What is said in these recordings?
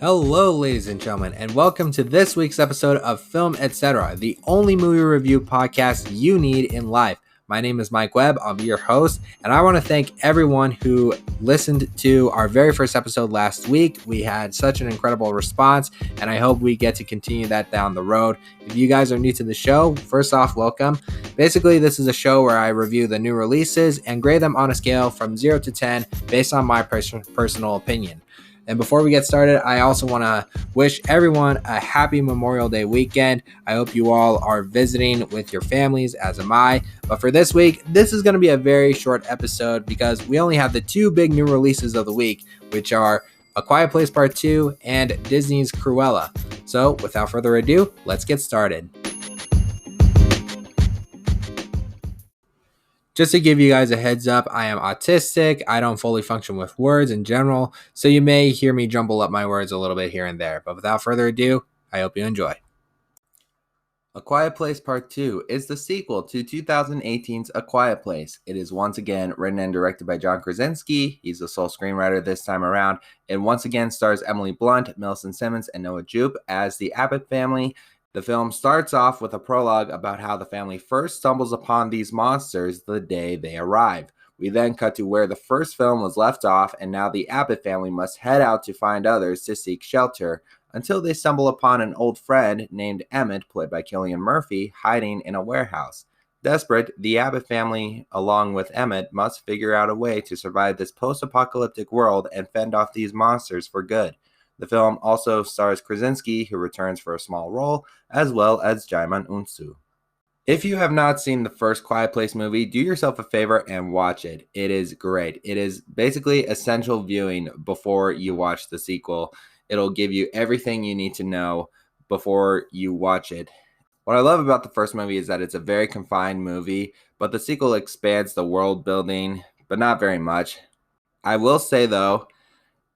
Hello, ladies and gentlemen, and welcome to this week's episode of Film Etc., the only movie review podcast you need in life. My name is Mike Webb. I'll be your host, and I want to thank everyone who listened to our very first episode last week. We had such an incredible response, and I hope we get to continue that down the road. If you guys are new to the show, first off, welcome. Basically, this is a show where I review the new releases and grade them on a scale from 0 to 10 based on my personal opinion. And before we get started, I also want to wish everyone a happy Memorial Day weekend. I hope you all are visiting with your families, as am I. But for this week, this is going to be a very short episode because we only have the two big new releases of the week, which are A Quiet Place Part 2 and Disney's Cruella. So without further ado, let's get started. Just to give you guys a heads up, I am autistic. I don't fully function with words in general, so you may hear me jumble up my words a little bit here and there. But without further ado, I hope you enjoy. A Quiet Place Part 2 is the sequel to 2018's A Quiet Place. It is once again written and directed by John Krasinski. He's the sole screenwriter this time around. It once again stars Emily Blunt, Millicent Simmons, and Noah Jupe as the Abbott family. The film starts off with a prologue about how the family first stumbles upon these monsters the day they arrive. We then cut to where the first film was left off, and now the Abbott family must head out to find others to seek shelter, until they stumble upon an old friend named Emmett, played by Cillian Murphy, hiding in a warehouse. Desperate, the Abbott family, along with Emmett, must figure out a way to survive this post-apocalyptic world and fend off these monsters for good. The film also stars Krasinski, who returns for a small role, as well as Jaimin Unsu. If you have not seen the first Quiet Place movie, do yourself a favor and watch it. It is great. It is basically essential viewing before you watch the sequel. It'll give you everything you need to know before you watch it. What I love about the first movie is that it's a very confined movie, but the sequel expands the world building, but not very much. I will say, though,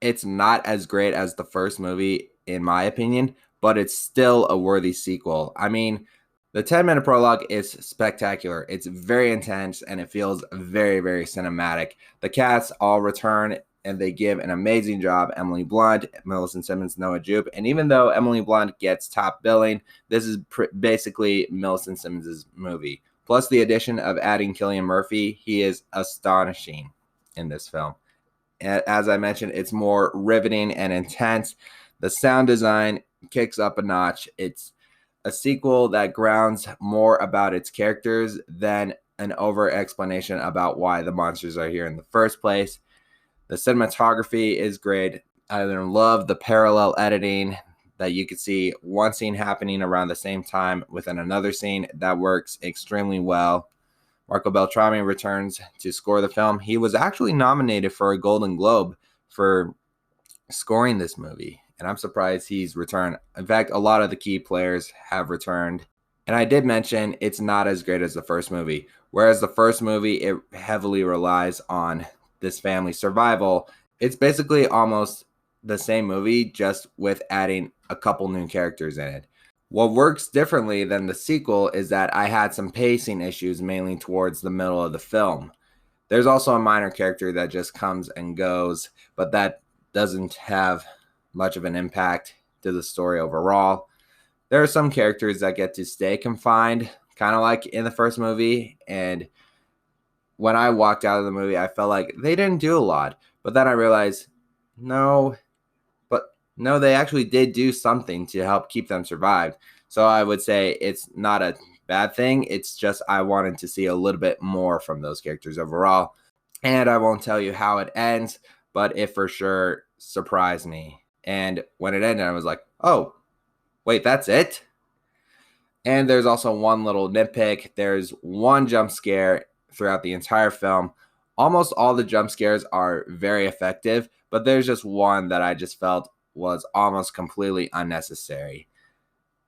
it's not as great as the first movie, in my opinion, but it's still a worthy sequel. I mean, the 10-minute prologue is spectacular. It's very intense, and it feels very, very cinematic. The cast all return, and they give an amazing job. Emily Blunt, Millicent Simmons, Noah Jupe. And even though Emily Blunt gets top billing, this is basically Millicent Simmons' movie. Plus the addition of adding Cillian Murphy, he is astonishing in this film. As I mentioned, it's more riveting and intense. The sound design kicks up a notch. It's a sequel that grounds more about its characters than an over explanation about why the monsters are here in the first place. The cinematography is great. I love the parallel editing that you could see one scene happening around the same time within another scene. That works extremely well. Marco Beltrami returns to score the film. He was actually nominated for a Golden Globe for scoring this movie, and I'm surprised he's returned. In fact, a lot of the key players have returned. And I did mention it's not as great as the first movie. Whereas the first movie, it heavily relies on this family's survival. It's basically almost the same movie, just with adding a couple new characters in it. What works differently than the sequel is that I had some pacing issues mainly towards the middle of the film. There's also a minor character that just comes and goes, but that doesn't have much of an impact to the story overall. There are some characters that get to stay confined, kind of like in the first movie, and when I walked out of the movie, I felt like they didn't do a lot. But then I realized, no, they actually did do something to help keep them survive. So I would say it's not a bad thing. It's just I wanted to see a little bit more from those characters overall. And I won't tell you how it ends, but it for sure surprised me. And when it ended, I was like, oh, wait, that's it? And there's also one little nitpick. There's one jump scare throughout the entire film. Almost all the jump scares are very effective, but there's just one that I just felt was almost completely unnecessary.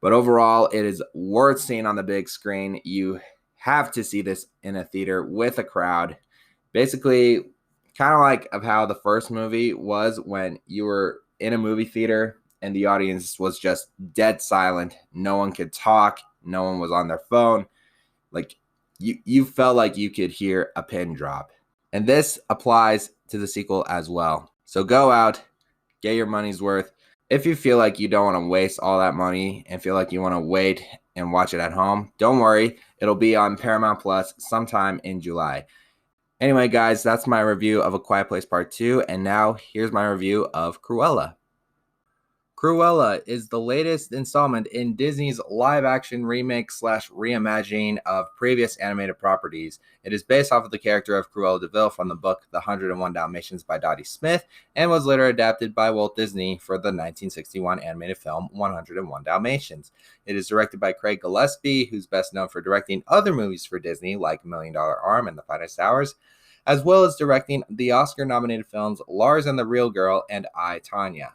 But overall, it is worth seeing on the big screen. You have to see this in a theater with a crowd. Basically, kind of like of how the first movie was when you were in a movie theater and the audience was just dead silent. No one could talk. No one was on their phone. Like, you felt like you could hear a pin drop. And this applies to the sequel as well. So go out, get your money's worth. If you feel like you don't want to waste all that money and feel like you want to wait and watch it at home, don't worry. It'll be on Paramount Plus sometime in July. Anyway, guys, that's my review of A Quiet Place Part 2. And now here's my review of Cruella. Cruella is the latest installment in Disney's live-action remake slash reimagining of previous animated properties. It is based off of the character of Cruella de Vil from the book The 101 Dalmatians by Dottie Smith and was later adapted by Walt Disney for the 1961 animated film 101 Dalmatians. It is directed by Craig Gillespie, who's best known for directing other movies for Disney like Million Dollar Arm and The Finest Hours, as well as directing the Oscar-nominated films Lars and the Real Girl and I, Tonya.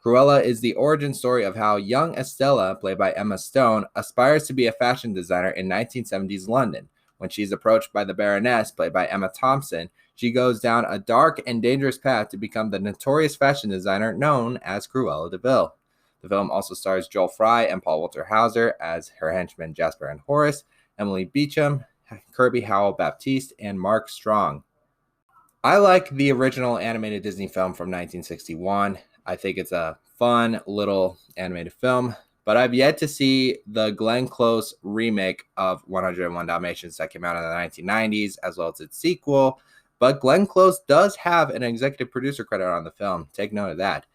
Cruella is the origin story of how young Estella, played by Emma Stone, aspires to be a fashion designer in 1970s London. When she's approached by the Baroness, played by Emma Thompson, she goes down a dark and dangerous path to become the notorious fashion designer known as Cruella de Vil. The film also stars Joel Fry and Paul Walter Hauser as her henchmen Jasper and Horace, Emily Beecham, Kirby Howell-Baptiste, and Mark Strong. I like the original animated Disney film from 1961. I think it's a fun little animated film, but I've yet to see the Glenn Close remake of 101 Dalmatians that came out in the 1990s, as well as its sequel. But Glenn Close does have an executive producer credit on the film. Take note of that.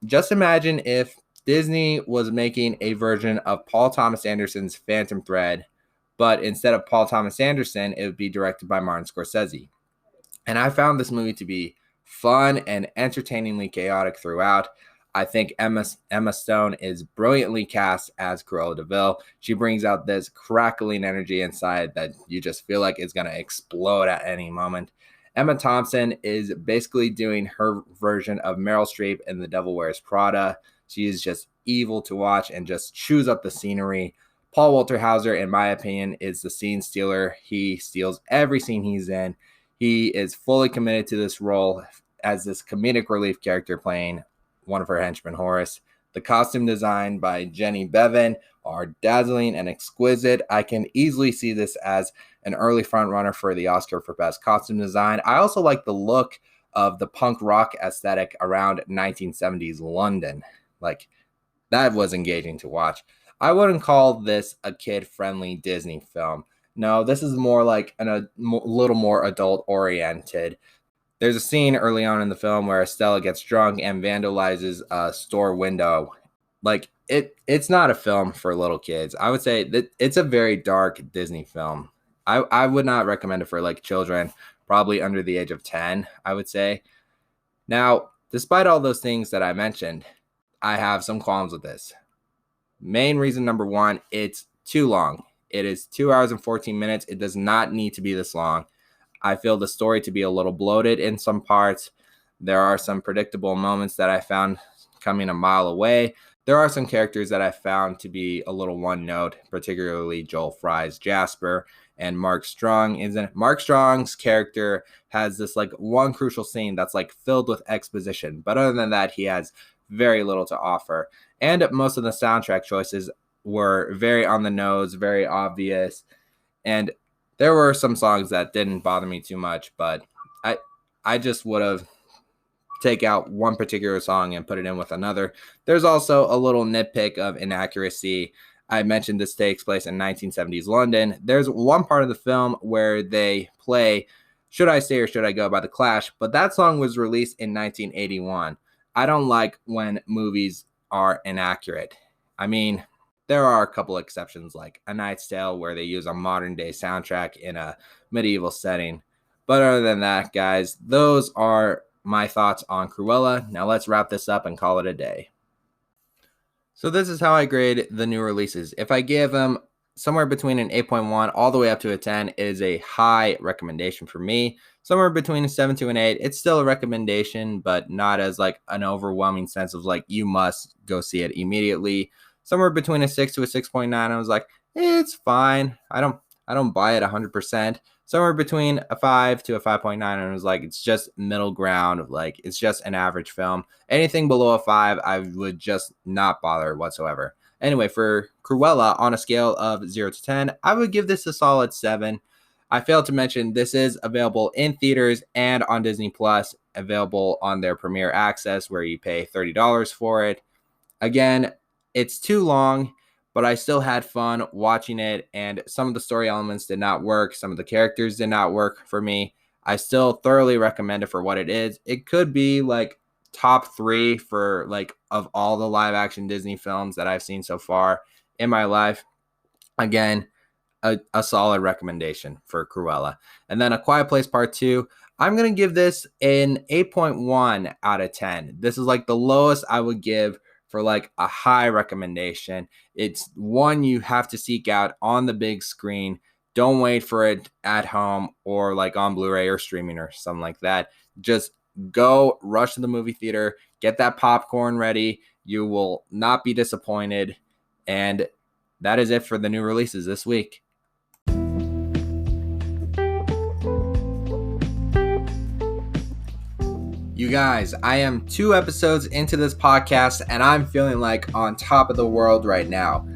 Just imagine if Disney was making a version of Paul Thomas Anderson's Phantom Thread, but instead of Paul Thomas Anderson, it would be directed by Martin Scorsese. And I found this movie to be fun and entertainingly chaotic throughout. I think Emma Stone is brilliantly cast as Cruella de Vil. She brings out this crackling energy inside that you just feel like it's going to explode at any moment. Emma Thompson is basically doing her version of Meryl Streep in The Devil Wears Prada. She is just evil to watch and just chews up the scenery. Paul Walter Hauser, in my opinion, is the scene stealer. He steals every scene he's in. He is fully committed to this role as this comedic relief character playing one of her henchmen, Horace. The costume design by Jenny Bevan are dazzling and exquisite. I can easily see this as an early frontrunner for the Oscar for Best Costume Design. I also like the look of the punk rock aesthetic around 1970s London. Like, that was engaging to watch. I wouldn't call this a kid-friendly Disney film. No, this is more like a little more adult-oriented. There's a scene early on in the film where Estella gets drunk and vandalizes a store window. Like, it's not a film for little kids. I would say that it's a very dark Disney film. I would not recommend it for like children, probably under the age of 10, I would say. Now, despite all those things that I mentioned, I have some qualms with this. Main reason number one, it's too long. It is 2 hours and 14 minutes. It does not need to be this long. I feel the story to be a little bloated in some parts. There are some predictable moments that I found coming a mile away. There are some characters that I found to be a little one note, particularly Joel Fry's Jasper and Mark Strong. Mark Strong's character has this like one crucial scene that's like filled with exposition, but other than that, he has very little to offer. And most of the soundtrack choices were very on the nose, very obvious, and there were some songs that didn't bother me too much, but I just would have take out one particular song and put it in with another. There's also a little nitpick of inaccuracy. I mentioned this takes place in 1970s London. There's one part of the film where they play Should I Stay or Should I Go by The Clash, but that song was released in 1981. I don't like when movies are inaccurate. I mean, there are a couple exceptions like A Knight's Tale where they use a modern day soundtrack in a medieval setting. But other than that, guys, those are my thoughts on Cruella. Now let's wrap this up and call it a day. So this is how I grade the new releases. If I give them somewhere between an 8.1 all the way up to a 10, it is a high recommendation for me. Somewhere between a 7 to an 8, it's still a recommendation, but not as like an overwhelming sense of like you must go see it immediately. Somewhere between a 6 to a 6.9, I was like, it's fine. I don't buy it 100%. Somewhere between a 5 to a 5.9, and I was like, it's just middle ground. Like, it's just an average film. Anything below a 5, I would just not bother whatsoever. Anyway, for Cruella, on a scale of 0 to 10, I would give this a solid 7. I failed to mention this is available in theaters and on Disney Plus, available on their Premiere Access where you pay $30 for it. Again, it's too long, but I still had fun watching it, and some of the story elements did not work. Some of the characters did not work for me. I still thoroughly recommend it for what it is. It could be like top 3 for like of all the live action Disney films that I've seen so far in my life. Again, a solid recommendation for Cruella. And then A Quiet Place Part 2, I'm going to give this an 8.1 out of 10. This is like the lowest I would give for like a high recommendation. It's one you have to seek out on the big screen. Don't wait for it at home or like on Blu-ray or streaming or something like that. Just go rush to the movie theater, get that popcorn ready. You will not be disappointed. And that is it for the new releases this week. You guys, I am 2 episodes into this podcast and I'm feeling like on top of the world right now.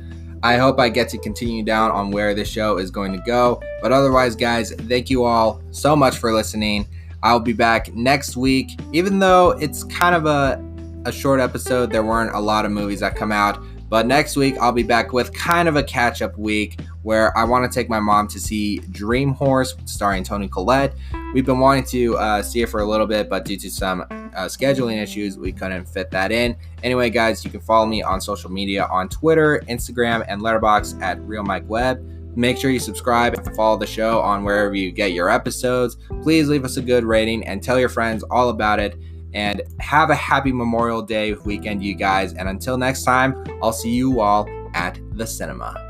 I hope I get to continue down on where this show is going to go. But otherwise, guys, thank you all so much for listening. I'll be back next week. Even though it's kind of a short episode, there weren't a lot of movies that come out. But next week, I'll be back with kind of a catch-up week where I want to take my mom to see Dream Horse starring Toni Collette. We've been wanting to see it for a little bit, but due to some scheduling issues, we couldn't fit that in. Anyway, guys, you can follow me on social media on Twitter, Instagram, and Letterboxd at RealMikeWebb. Make sure you subscribe and follow the show on wherever you get your episodes. Please leave us a good rating and tell your friends all about it. And have a happy Memorial Day weekend, you guys. And until next time, I'll see you all at the cinema.